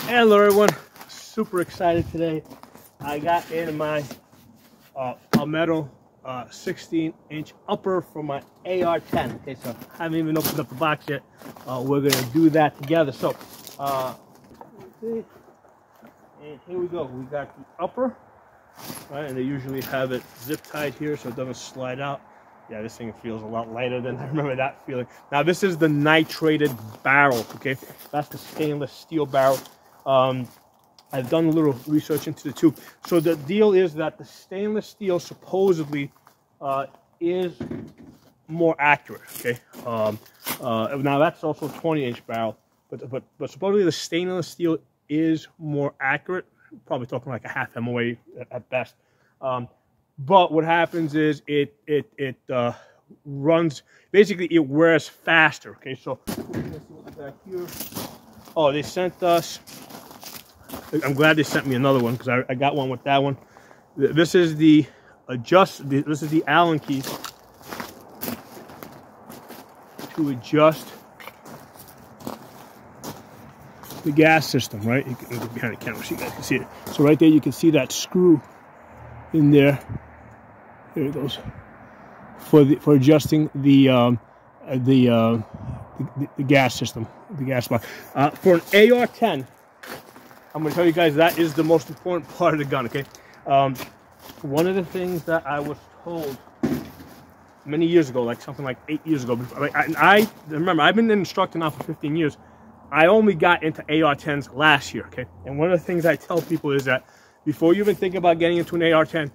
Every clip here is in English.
Hello everyone, super excited today. I got in my Palmetto 16-inch upper for my AR-10. Okay, so I haven't even opened up the box yet. We're gonna do that together. So, and here we go. We got the upper, right? And they usually have it zip tied here so it doesn't slide out. Yeah, this thing feels a lot lighter than I remember that feeling. Now this is the nitrated barrel. Okay, that's the stainless steel barrel. I've done a little research into the two. So the deal is that the stainless steel supposedly is more accurate. Okay, now that's also a 20-inch barrel, but supposedly the stainless steel is more accurate. Probably talking like a half MOA at best. But what happens is it runs, basically it wears faster. Okay, so let's see what we got here. Oh, they sent us. I'm glad they sent me another one because I got one with that one. This is the this is the Allen key to adjust the gas system, right? You can look behind the camera so you guys can see it. So right there you can see that screw in there. There it goes. For adjusting the gas system, the gas box. For an AR-10, I'm going to tell you guys that is the most important part of the gun, okay? One of the things that I was told many years ago, like something like 8 years ago, I remember, I've been instructing now for 15 years. I only got into AR-10s last year, okay? And one of the things I tell people is that before you even think about getting into an AR-10,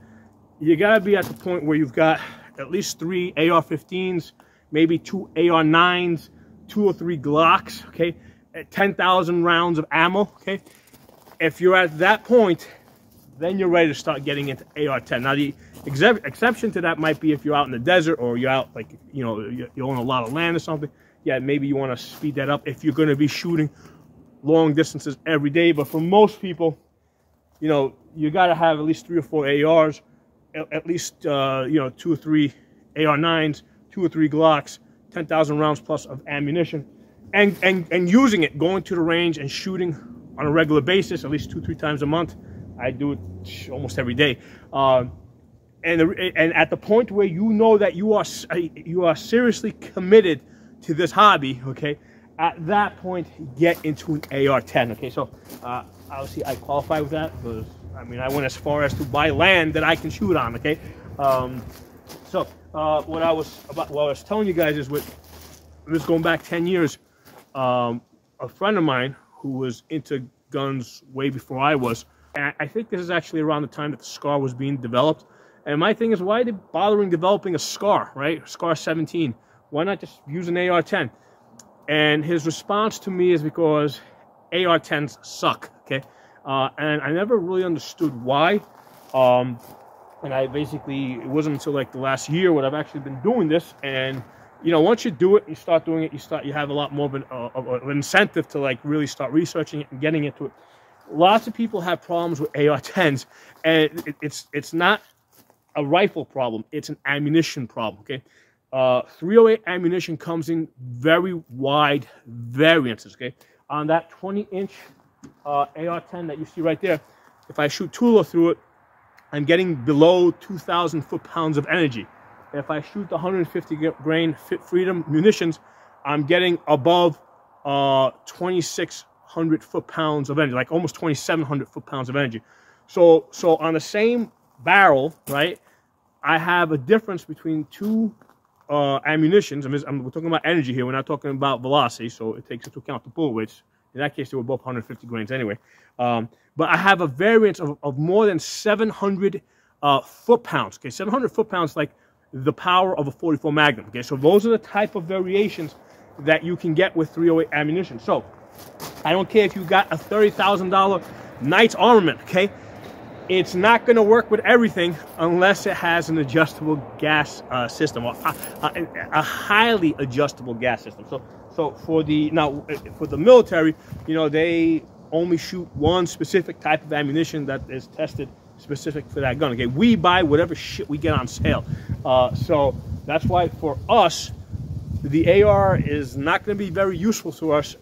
you got to be at the point where you've got at least 3 AR-15s, maybe 2 AR-9s, 2 or 3 Glocks, okay? 10,000 rounds of ammo, okay? If you're at that point, then you're ready to start getting into AR-10. Now, the exception to that might be if you're out in the desert or you're out, like, you know, you own a lot of land or something. Yeah, maybe you want to speed that up if you're going to be shooting long distances every day. But for most people, you know, you got to have at least 3 or 4 ARs, at least, you know, 2 or 3 AR-9s, 2 or 3 Glocks, 10,000 rounds plus of ammunition, and using it, going to the range and shooting on a regular basis, at least 2-3 times a month. I do it almost every day. And at the point where you know that you are seriously committed to this hobby, okay, at that point, get into an AR-10, okay? So, obviously, I qualify with that because, I mean, I went as far as to buy land that I can shoot on, okay? So, what I was telling you guys is, this going back 10 years, a friend of mine who was into guns way before I was, and I think this is actually around the time that the SCAR was being developed. And my thing is, why are they bothering developing a SCAR, right? SCAR 17. Why not just use an AR-10? And his response to me is because AR-10s suck, okay? And I never really understood why. And I basically, it wasn't until like the last year when I've actually been doing this. And, you know, once you do it, you start doing it, you have a lot more of an incentive to like really start researching it and getting into it. Lots of people have problems with AR-10s, and it's not a rifle problem, it's an ammunition problem, okay? 308 ammunition comes in very wide variances, okay? On that 20-inch AR-10 that you see right there, if I shoot Tula through it, I'm getting below 2,000 foot-pounds of energy. If I shoot the 150 grain Freedom munitions, I'm getting above 2,600 foot-pounds of energy, like almost 2,700 foot-pounds of energy. So on the same barrel, right, I have a difference between two ammunitions. We're talking about energy here. We're not talking about velocity, so it takes into account the bullet weights. In that case, they were both 150 grains anyway. But I have a variance of more than 700 foot-pounds. Okay, 700 foot-pounds, like the power of a 44 Magnum. Okay, so those are the type of variations that you can get with 308 ammunition. So I don't care if you got a $30,000 Knight's armament. Okay, it's not going to work with everything unless it has an adjustable gas system, or a highly adjustable gas system. So for the military, you know, they only shoot one specific type of ammunition that is tested specific for that gun. Okay, we buy whatever shit we get on sale. So that's why for us, the AR is not going to be very useful to us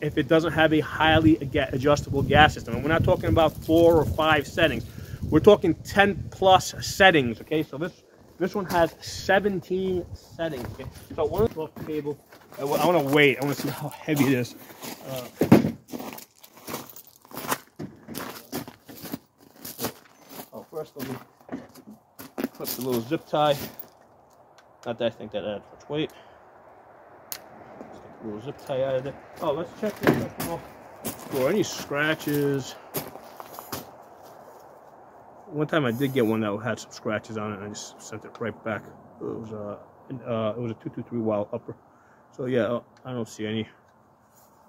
if it doesn't have a highly adjustable gas system. And we're not talking about 4 or 5 settings. We're talking 10 plus settings. Okay, so this one has 17 settings. Okay, so one of the cable. I want to weigh it. I want to see how heavy it is. First, let me put the little zip tie. Not that I think that adds much weight. Let's get the little zip tie out of there. Oh, let's check this up for any scratches. One time I did get one that had some scratches on it, and I just sent it right back. It was a 223 wild upper. So yeah, I don't see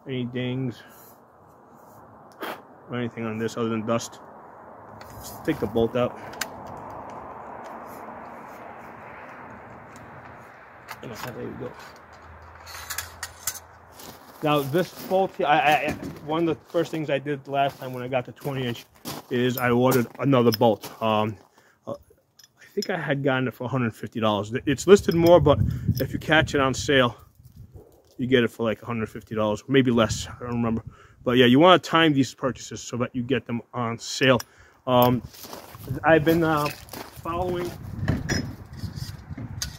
any dings or anything on this other than dust. Let's take the bolt out. There you go. Now this bolt here, one of the first things I did last time when I got the 20-inch is I ordered another bolt. I think I had gotten it for $150. It's listed more, but if you catch it on sale, you get it for like $150, maybe less. I don't remember. But yeah, you want to time these purchases so that you get them on sale. I've been following.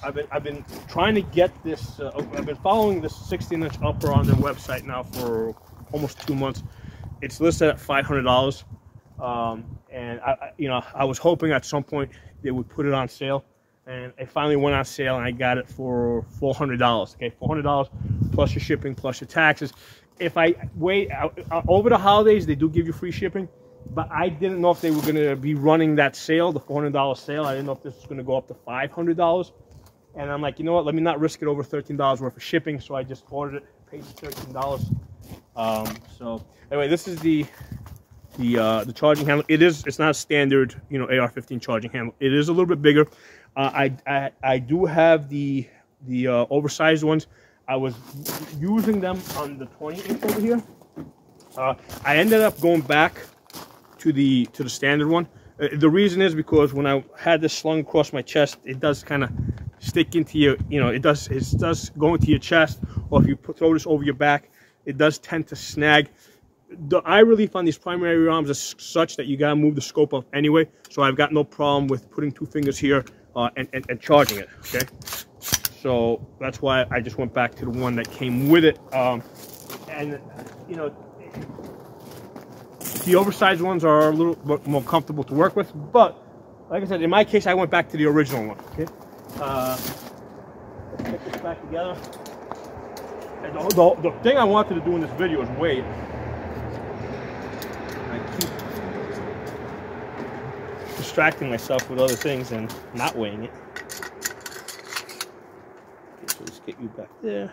I've been trying to get this. I've been following this 16-inch upper on their website now for almost 2 months. It's listed at $500, and I was hoping at some point they would put it on sale, and it finally went on sale, and I got it for $400. Okay, $400 plus your shipping plus your taxes. If I wait over the holidays, they do give you free shipping. But I didn't know if they were going to be running that sale, the $400 sale. I didn't know if this was going to go up to $500. And I'm like, you know what? Let me not risk it over $13 worth of shipping. So I just ordered it, paid the $13. So anyway, this is the charging handle. It's not a standard, AR-15 charging handle. It is a little bit bigger. I do have the oversized ones. I was using them on the 20-inch over here. I ended up going back to the standard one. The reason is because when I had this slung across my chest, it does kind of stick into your, it does go into your chest, or if you throw this over your back, it does tend to snag. The eye relief on these primary arms is such that you gotta move the scope up anyway, so I've got no problem with putting 2 fingers here and charging it. Okay, so that's why I just went back to the one that came with it. And the oversized ones are a little more comfortable to work with, but like I said, in my case, I went back to the original one. Okay, let's get this back together. And the thing I wanted to do in this video is weigh it. I keep distracting myself with other things and not weighing it. Okay, so let's get you back there.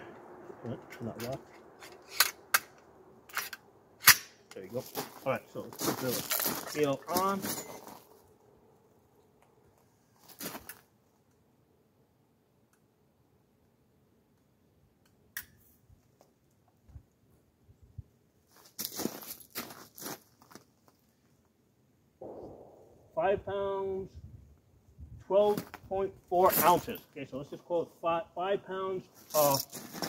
Not locked. There you go. All right, so let's put the scale on. £5, 12.4 ounces. Okay, so let's just call it 5 pounds,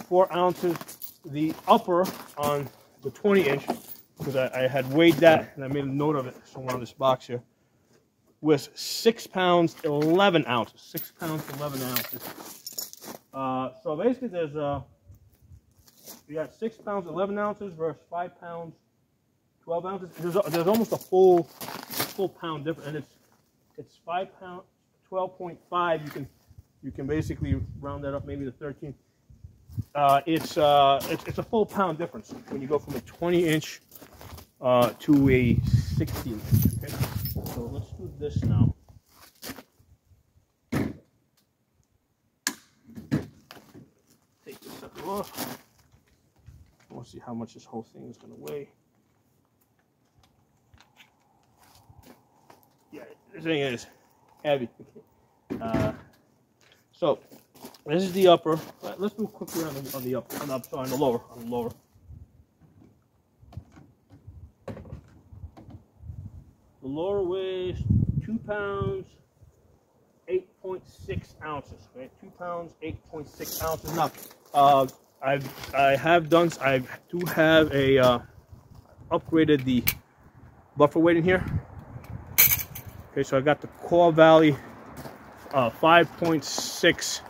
4 ounces. The upper on the 20-inch, because I had weighed that and I made a note of it somewhere on this box here, was 6 pounds 11 ounces. 6 pounds 11 ounces. So basically, there's you got 6 pounds 11 ounces versus 5 pounds 12 ounces. There's almost a full pound difference, and it's 5 pounds 12.5. You can basically round that up maybe to 13. It's a full pound difference when you go from a 20-inch to a 16-inch. Okay, so let's do this now. Take this sucker off. I want to see how much this whole thing is going to weigh. Yeah, this thing is heavy. So this is the upper. Let's move quickly on the upper. On the lower. The lower weighs 2 pounds 8.6 ounces. Right, 2 pounds 8.6 ounces. Now, I do have a upgraded the buffer weight in here. Okay, so I got the Core Valley 5.6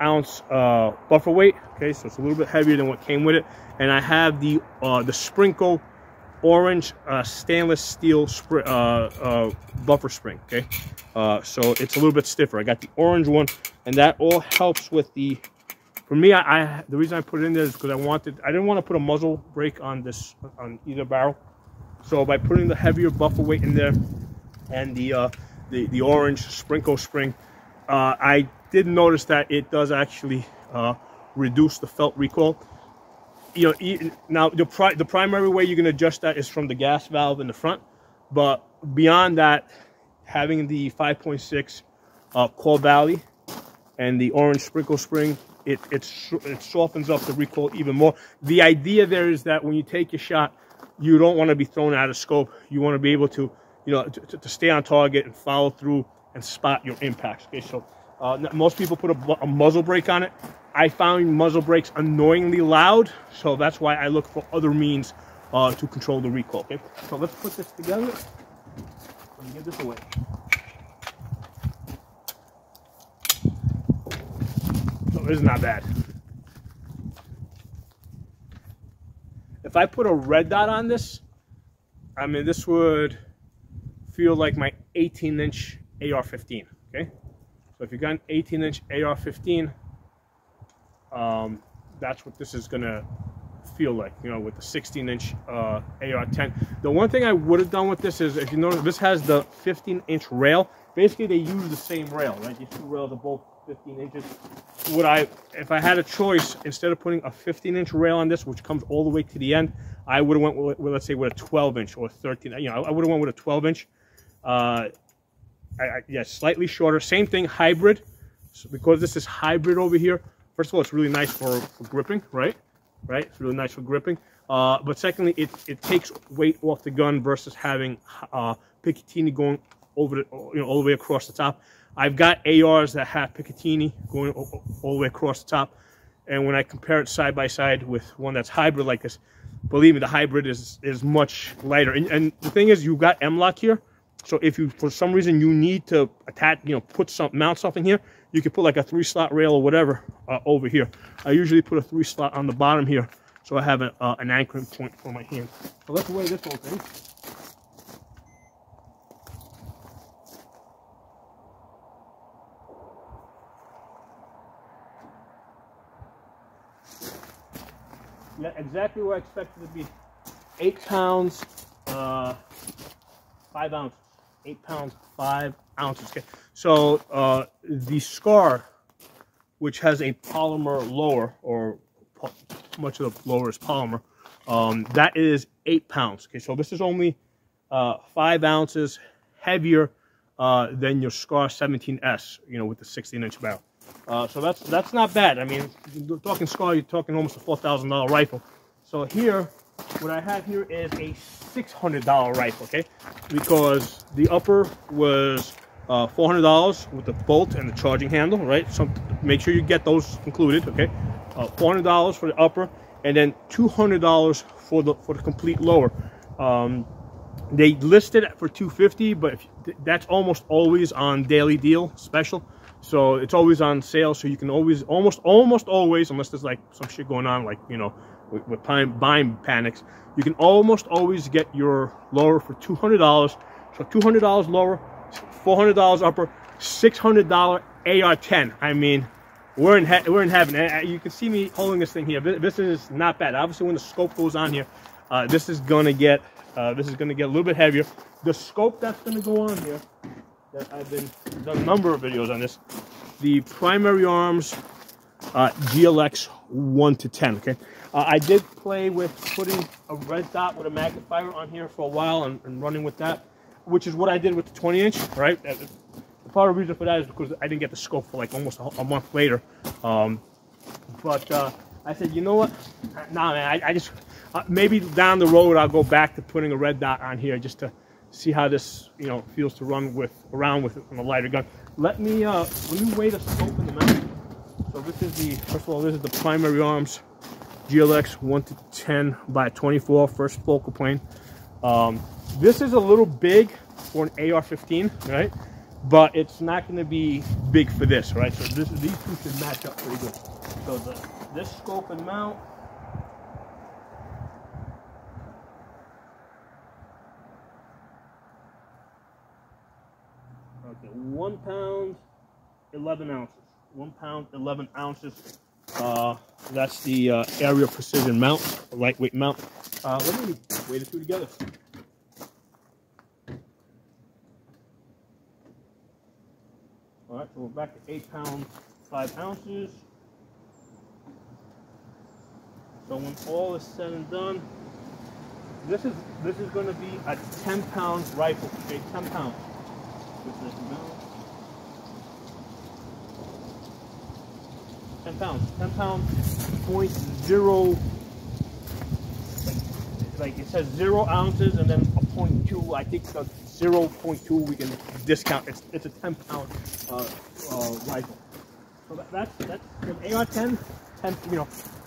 ounce buffer weight. Okay, so it's a little bit heavier than what came with it, and I have the Sprinkle orange stainless steel buffer spring. Okay, so it's a little bit stiffer. I got the orange one, and that all helps with the. For me, the reason I put it in there is because I didn't want to put a muzzle brake on either barrel. So by putting the heavier buffer weight in there and the orange Sprinkle spring, I did notice that it does actually reduce the felt recoil. You know, now the primary way you can adjust that is from the gas valve in the front, but beyond that, having the 5.6 Core Valley and the orange Sprinkle spring, it softens up the recoil even more. The idea there is that when you take your shot, you don't want to be thrown out of scope. You want to be able to, you know, to stay on target and follow through and spot your impacts. Okay, so most people put a muzzle brake on it. I found muzzle brakes annoyingly loud, so that's why I look for other means to control the recoil. Okay, so let's put this together and give this away. So this is not bad. If I put a red dot on this, I mean, this would feel like my 18-inch AR-15, okay? So if you got an 18-inch AR-15, that's what this is gonna feel like, you know, with the 16-inch AR-10. The one thing I would have done with this is, if you notice, this has the 15-inch rail. Basically, they use the same rail, right? These two rails are both 15 inches. If I had a choice, instead of putting a 15-inch rail on this, which comes all the way to the end, I would have went with, let's say, with a 12-inch or 13. You know, I would have went with a 12-inch. Yeah, slightly shorter. Same thing, hybrid. So because this is hybrid over here, first of all, it's really nice for gripping, right? It's really nice for gripping. But secondly, it takes weight off the gun versus having Picatinny going over all the way across the top. I've got ARs that have Picatinny going all the way across the top, and when I compare it side by side with one that's hybrid like this, believe me, the hybrid is much lighter. And the thing is, you've got M-lock here, so if you for some reason you need to attach, mount something here, you can put like a 3-slot rail or whatever over here. I usually put a 3-slot on the bottom here, so I have an anchoring point for my hand. So let's weigh this whole thing. Yeah, exactly where I expected it to be. 8 pounds, 5 ounces. 8 pounds, 5 ounces. Okay. So the Scar, which has a polymer lower, or much of the lower is polymer, that is 8 pounds. Okay, so this is only 5 ounces heavier than your Scar 17S, with the 16-inch barrel. So that's not bad. I mean, you're talking Scar, you're talking almost a $4,000 rifle. So here, what I have here is a $600 rifle, okay? Because the upper was $400 with the bolt and the charging handle, right? So make sure you get those included, okay? $400 for the upper, and then $200 for the complete lower. They listed it for $250, but that's almost always on daily deal special. So it's always on sale, so you can always, almost always, unless there's like some shit going on, like, with buying panics, you can almost always get your lower for $200. So $200 lower, $400 upper, $600 AR-10. I mean, we're in heaven. And you can see me holding this thing here. This is not bad. Obviously, when the scope goes on here, this is gonna get a little bit heavier. The scope that's gonna go on here, that I've done a number of videos on this, the primary arms GLX 1 to 10. Okay, I did play with putting a red dot with a magnifier on here for a while and running with that, which is what I did with the 20-inch. Right, the part of the reason for that is because I didn't get the scope for like almost a month later. But I said, you know what? Nah, man, I just maybe down the road I'll go back to putting a red dot on here just to see how this feels to run around with it on a lighter gun. Let me weigh the scope in the mount. So this is the, first of all, this is the primary arms GLX 1-10 by 24 first focal plane. This is a little big for an AR-15, right? But it's not going to be big for this, right? So these two should match up pretty good. So this scope and mount. Okay, 1 pound, 11 ounces. 1 pound, 11 ounces. That's the Area Precision mount, a lightweight mount. Let me weigh the two together. All right, so we're back to 8 pounds, 5 ounces. So when all is said and done, this is going to be a 10-pound rifle. Okay, 10 pounds. This is 10 pounds. 10 pounds. 0.0. Like it says 0 ounces and then a 0.2. I think the 0.2 we can discount. It's a 10-pound rifle. So that's an AR-10.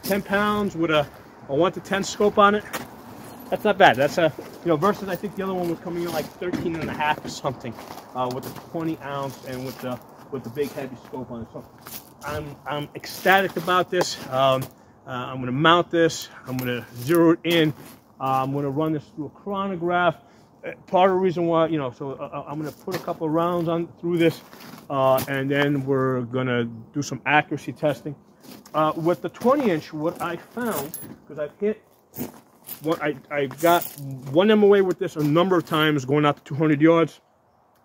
10 pounds with a 1-10 scope on it. That's not bad. That's a, versus I think the other one was coming in like 13.5 or something, with the 20 ounce and with the big heavy scope on it. So I'm ecstatic about this. I'm gonna mount this. I'm gonna zero it in. I'm gonna run this through a chronograph. Part of the reason why, so I'm gonna put a couple of rounds on through this, and then we're gonna do some accuracy testing. With the 20-inch, what I found, because I've hit, I've got 1 MOA with this a number of times going out to 200 yards,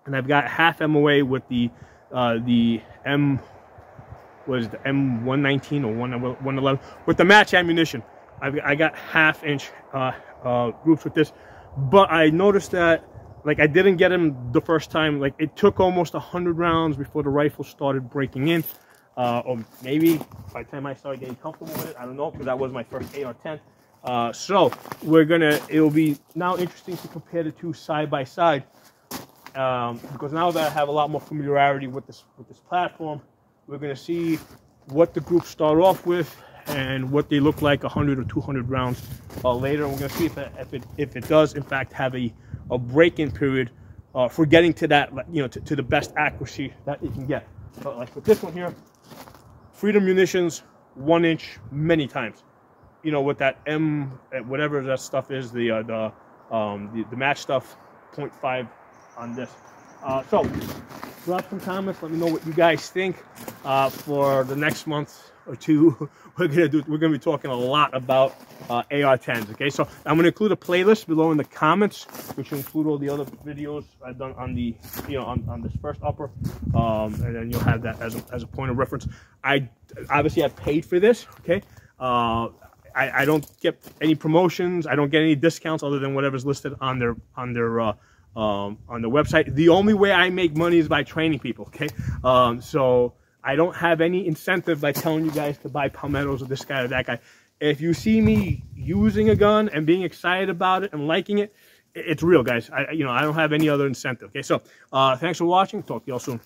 and I've got half MOA with the M119 or 111 with the match ammunition. I got half-inch groups with this, but I noticed that like I didn't get him the first time. Like it took almost 100 rounds before the rifle started breaking in. Or maybe by the time I started getting comfortable with it, I don't know, because that was my first AR-10. So it'll be now interesting to compare the two side by side, because now that I have a lot more familiarity with this platform, we're gonna see what the groups start off with and what they look like 100 or 200 rounds later. We're gonna see if it does in fact have a break-in period for getting to that, to the best accuracy that it can get. So like with this one here, Freedom Munitions, 1 inch many times. With that M, whatever that stuff is, the match stuff, 0.5 on this. So drop some comments. Let me know what you guys think. For the next month or two, we're gonna be talking a lot about AR-10s. Okay, so I'm gonna include a playlist below in the comments, which will include all the other videos I've done on the on this first upper, and then you'll have that as a point of reference. I paid for this. Okay, I don't get any promotions. I don't get any discounts other than whatever's listed on their website. The only way I make money is by training people. Okay, so I don't have any incentive by telling you guys to buy Palmettos or this guy or that guy. If you see me using a gun and being excited about it and liking it, it's real, guys. I don't have any other incentive. Okay, so thanks for watching. Talk to y'all soon.